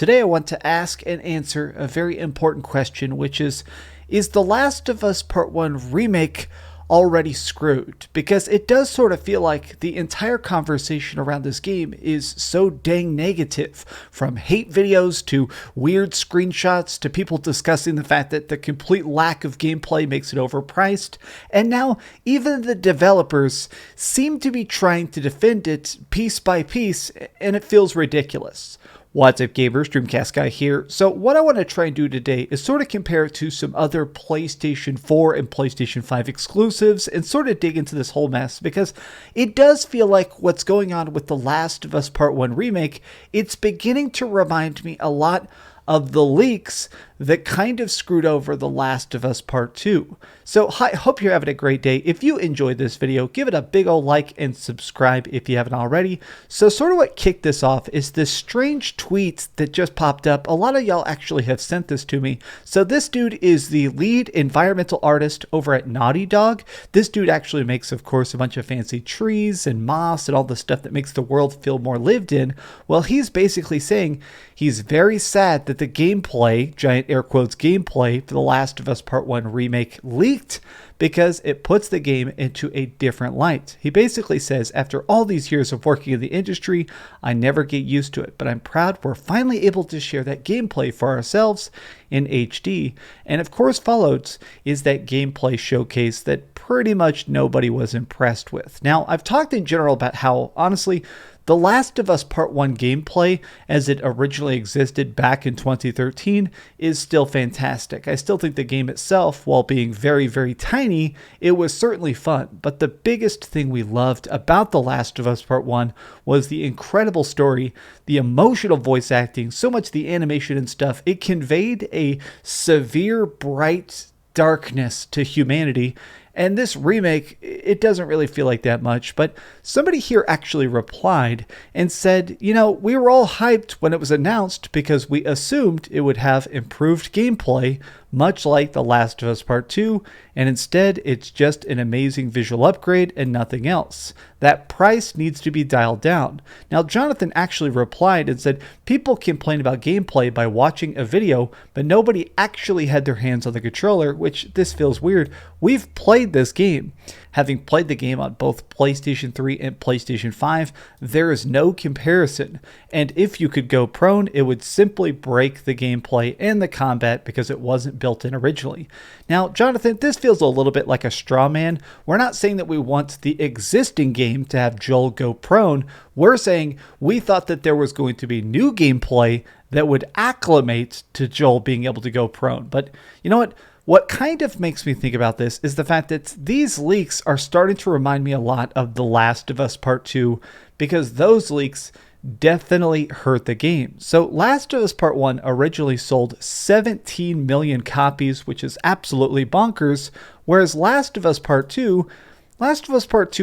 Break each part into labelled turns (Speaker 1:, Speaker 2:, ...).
Speaker 1: Today I want to ask and answer a very important question, which is The Last of Us Part 1 Remake already screwed? Because it does sort of feel like the entire conversation around this game is so dang negative, from hate videos to weird screenshots to people discussing the fact that the complete lack of gameplay makes it overpriced, and now even the developers seem to be trying to defend it piece by piece, and it feels ridiculous. What's up, gamers? DreamcastGuy here. So what I want to try and do today is sort of compare it to some other PlayStation 4 and PlayStation 5 exclusives and sort of dig into this whole mess, because it does feel like what's going on with The Last of Us Part 1 Remake, it's beginning to remind me a lot of the leaks that kind of screwed over The Last of Us Part 2. So hi, hope you're having a great day. If you enjoyed this video, give it a big old like and subscribe if you haven't already. So sort of what kicked this off is this strange tweet that just popped up. A lot of y'all actually have sent this to me. So this dude is the lead environmental artist over at Naught Dog. This dude actually makes, of course, a bunch of fancy trees and moss and all the stuff that makes the world feel more lived in. Well, he's basically saying he's very sad that the gameplay, giant air quotes gameplay, for The Last of Us Part 1 Remake leaked because it puts the game into a different light. He basically says, after all these years of working in the industry, I never get used to it, but I'm proud we're finally able to share that gameplay for ourselves in HD. And of course followed is that gameplay showcase that pretty much nobody was impressed with. Now, I've talked in general about how, honestly, The Last of Us Part 1 gameplay, as it originally existed back in 2013, is still fantastic. I still think the game itself, while being very, very tiny, it was certainly fun. But the biggest thing we loved about The Last of Us Part 1 was the incredible story, the emotional voice acting, so much the animation and stuff. It conveyed a severe, bright darkness to humanity. And this remake, it doesn't really feel like that much, but somebody here actually replied and said, you know, we were all hyped when it was announced because we assumed it would have improved gameplay, much like The Last of Us Part 2, and instead it's just an amazing visual upgrade and nothing else. That price needs to be dialed down. Now, Jonathan actually replied and said, people complain about gameplay by watching a video, but nobody actually had their hands on the controller, which this feels weird. We've played this game. Having played the game on both PlayStation 3 and PlayStation 5, there is no comparison. And if you could go prone, it would simply break the gameplay and the combat because it wasn't built in originally. Now, Jonathan, this feels a little bit like a straw man. We're not saying that we want the existing game to have Joel go prone. We're saying we thought that there was going to be new gameplay that would acclimate to Joel being able to go prone. But you know what? What kind of makes me think about this is the fact that these leaks are starting to remind me a lot of The Last of Us Part 2, because those leaks definitely hurt the game. So Last of Us Part 1 originally sold 17 million copies, which is absolutely bonkers, whereas Last of Us Part 2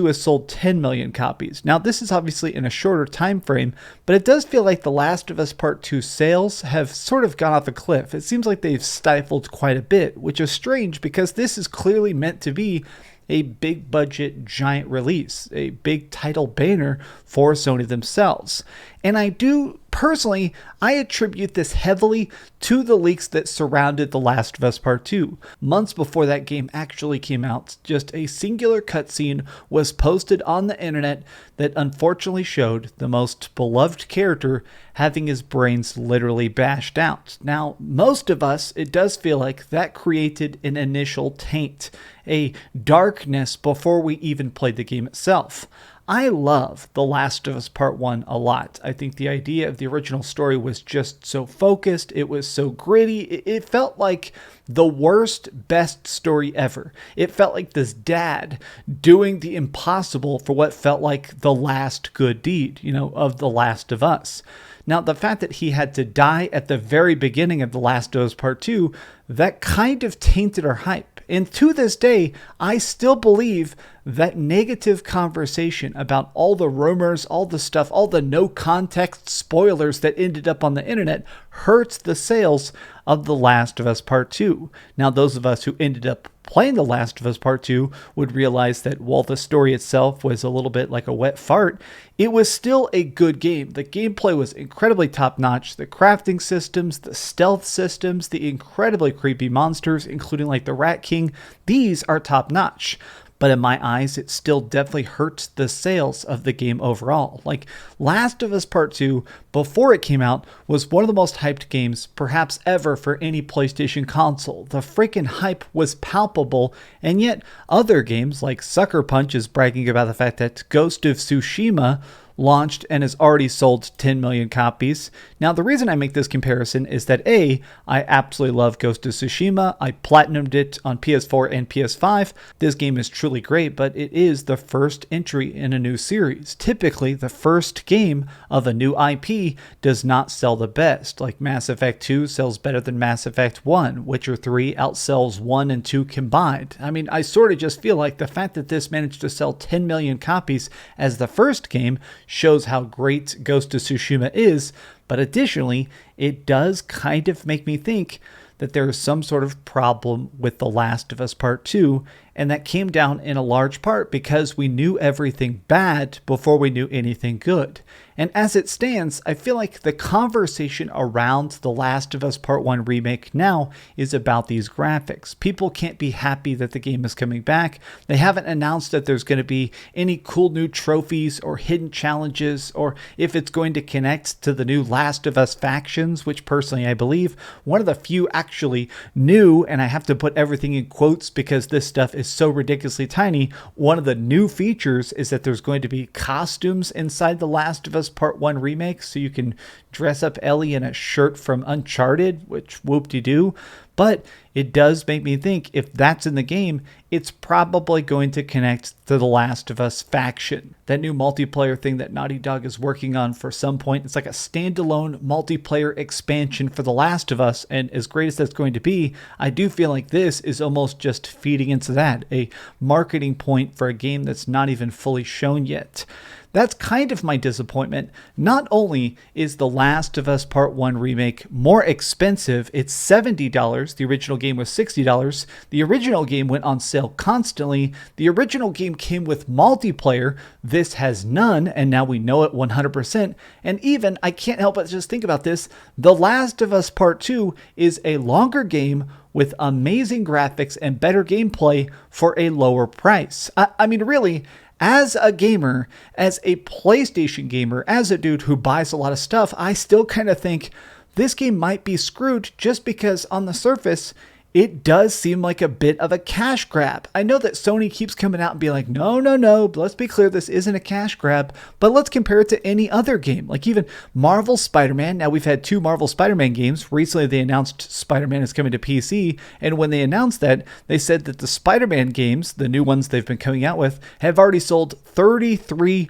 Speaker 1: has sold 10 million copies. Now, this is obviously in a shorter time frame, but it does feel like The Last of Us Part 2 sales have sort of gone off a cliff. It seems like they've stifled quite a bit, which is strange because this is clearly meant to be a big budget giant release, a big title banner for Sony themselves. And I do personally, I attribute this heavily to the leaks that surrounded The Last of Us Part 2. Months before that game actually came out, just a singular cutscene was posted on the internet that unfortunately showed the most beloved character having his brains literally bashed out. Now, most of us, it does feel like that created an initial taint, a darkness before we even played the game itself. I love The Last of Us Part 1 a lot. I think the idea of the original story was just so focused. It was so gritty. It felt like the worst, best story ever. It felt like this dad doing the impossible for what felt like the last good deed, of The Last of Us. Now, the fact that he had to die at the very beginning of The Last of Us Part 2, that kind of tainted our hype. And to this day, I still believe that negative conversation about all the rumors, all the stuff, all the no context spoilers that ended up on the internet hurts the sales of The Last of Us Part 2. Now, those of us who ended up playing The Last of Us Part 2 would realize that while the story itself was a little bit like a wet fart, it was still a good game. The gameplay was incredibly top-notch. The crafting systems, the stealth systems, the incredibly creepy monsters, including like the Rat King, these are top-notch. But in my eyes, it still definitely hurts the sales of the game overall. Like, Last of Us Part 2, before it came out, was one of the most hyped games perhaps ever for any PlayStation console. The freaking hype was palpable, and yet other games like Sucker Punch is bragging about the fact that Ghost of Tsushima launched and has already sold 10 million copies. Now, the reason I make this comparison is that A, I absolutely love Ghost of Tsushima. I platinumed it on PS4 and PS5. This game is truly great, but it is the first entry in a new series. Typically, the first game of a new IP does not sell the best. Like Mass Effect 2 sells better than Mass Effect 1. Witcher 3 outsells 1 and 2 combined. I mean, I sort of just feel like the fact that this managed to sell 10 million copies as the first game shows how great Ghost of Tsushima is, but additionally, it does kind of make me think that there is some sort of problem with The Last of Us Part 2, and that came down in a large part because we knew everything bad before we knew anything good. And as it stands, I feel like the conversation around The Last of Us Part 1 Remake now is about these graphics. People can't be happy that the game is coming back. They haven't announced that there's going to be any cool new trophies or hidden challenges, or if it's going to connect to the new Last of Us factions, which personally I believe one of the few actually new, and I have to put everything in quotes because this stuff is so ridiculously tiny, one of the new features is that there's going to be costumes inside The Last of Us Part 1 Remake, so you can dress up Ellie in a shirt from Uncharted, which whoop-de-doo. But it does make me think if that's in the game, it's probably going to connect to the Last of Us faction. That new multiplayer thing that Naughty Dog is working on for some point. It's like a standalone multiplayer expansion for The Last of Us. And as great as that's going to be, I do feel like this is almost just feeding into that. A marketing point for a game that's not even fully shown yet. That's kind of my disappointment. Not only is The Last of Us Part 1 Remake more expensive, it's $70. The original game was $60. The original game went on sale constantly. The original game came with multiplayer. This has none, and now we know it 100%. And even, I can't help but just think about this, The Last of Us Part 2 is a longer game with amazing graphics and better gameplay for a lower price. I mean, really, as a gamer, as a PlayStation gamer, as a dude who buys a lot of stuff, I still kind of think this game might be screwed just because on the surface, it does seem like a bit of a cash grab. I know that Sony keeps coming out and being like, no, let's be clear, this isn't a cash grab, but let's compare it to any other game. Like even Marvel Spider-Man. Now we've had 2 Marvel Spider-Man games. Recently they announced Spider-Man is coming to PC, and when they announced that, they said that the Spider-Man games, the new ones they've been coming out with, have already sold 33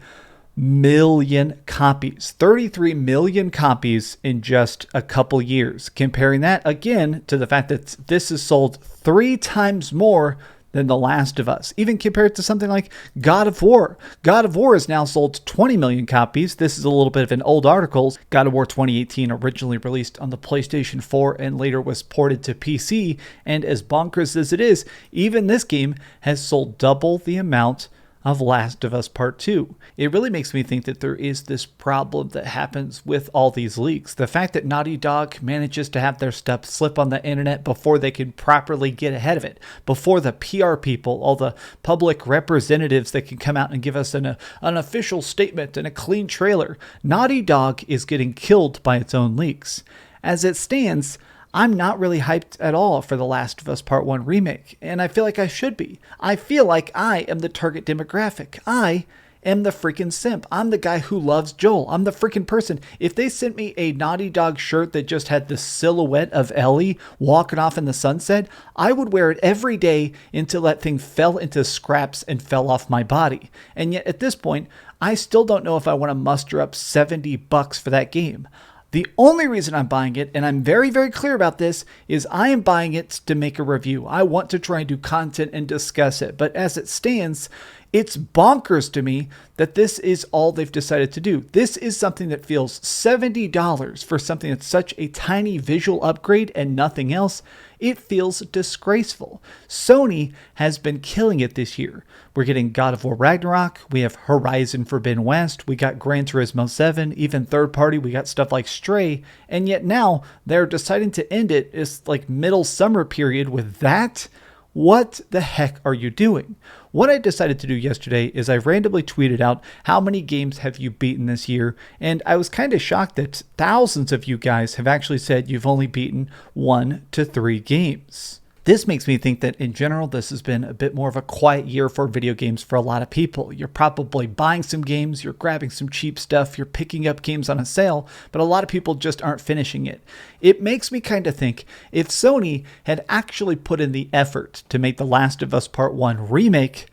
Speaker 1: million copies. 33 million copies in just a couple years. Comparing that again to the fact that this is sold 3 times more than The Last of Us. Even compared to something like God of War. God of War has now sold 20 million copies. This is a little bit of an old article. God of War 2018 originally released on the PlayStation 4 and later was ported to PC. And as bonkers as it is, even this game has sold double the amount of Last of Us Part 2. It really makes me think that there is this problem that happens with all these leaks. The fact that Naughty Dog manages to have their stuff slip on the internet before they can properly get ahead of it, before the PR people, all the public representatives that can come out and give us an official statement and a clean trailer. Naughty Dog is getting killed by its own leaks. As it stands, I'm not really hyped at all for The Last of Us Part 1 Remake, and I feel like I should be. I feel like I am the target demographic. I am the freaking simp. I'm the guy who loves Joel. I'm the freaking person. If they sent me a Naughty Dog shirt that just had the silhouette of Ellie walking off in the sunset, I would wear it every day until that thing fell into scraps and fell off my body. And yet at this point, I still don't know if I want to muster up $70 for that game. The only reason I'm buying it, and I'm very, very clear about this, is I am buying it to make a review. I want to try and do content and discuss it. But as it stands, It's bonkers to me that this is all they've decided to do. This is something that feels $70 for something that's such a tiny visual upgrade and nothing else. It feels disgraceful. Sony has been killing it this year. We're getting God of War Ragnarok. We have Horizon Forbidden West. We got Gran Turismo 7. Even third party, we got stuff like Stray. And yet now they're deciding to end it as like middle summer period with that. What the heck are you doing? What I decided to do yesterday is I randomly tweeted out how many games have you beaten this year, and I was kind of shocked that thousands of you guys have actually said you've only beaten 1 to 3 games. This makes me think that in general this has been a bit more of a quiet year for video games for a lot of people. You're probably buying some games, you're grabbing some cheap stuff, you're picking up games on a sale, but a lot of people just aren't finishing it. It makes me kind of think if Sony had actually put in the effort to make The Last of Us Part 1 remake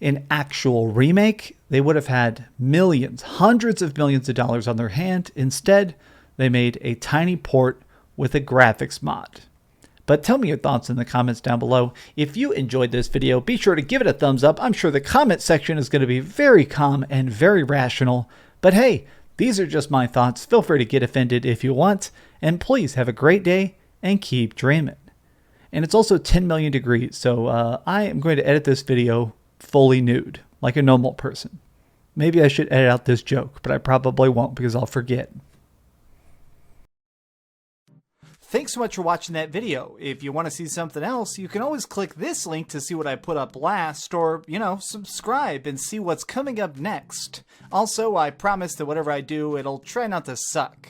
Speaker 1: an actual remake, they would have had millions, hundreds of millions of dollars on their hand. Instead, they made a tiny port with a graphics mod. But tell me your thoughts in the comments down below. If you enjoyed this video, be sure to give it a thumbs up. I'm sure the comment section is going to be very calm and very rational. But hey, these are just my thoughts. Feel free to get offended if you want. And please have a great day and keep dreaming. And it's also 10 million degrees, so I am going to edit this video fully nude, like a normal person. Maybe I should edit out this joke, but I probably won't because I'll forget. Thanks so much for watching that video. If you want to see something else, you can always click this link to see what I put up last, or, subscribe and see what's coming up next. Also, I promise that whatever I do, it'll try not to suck.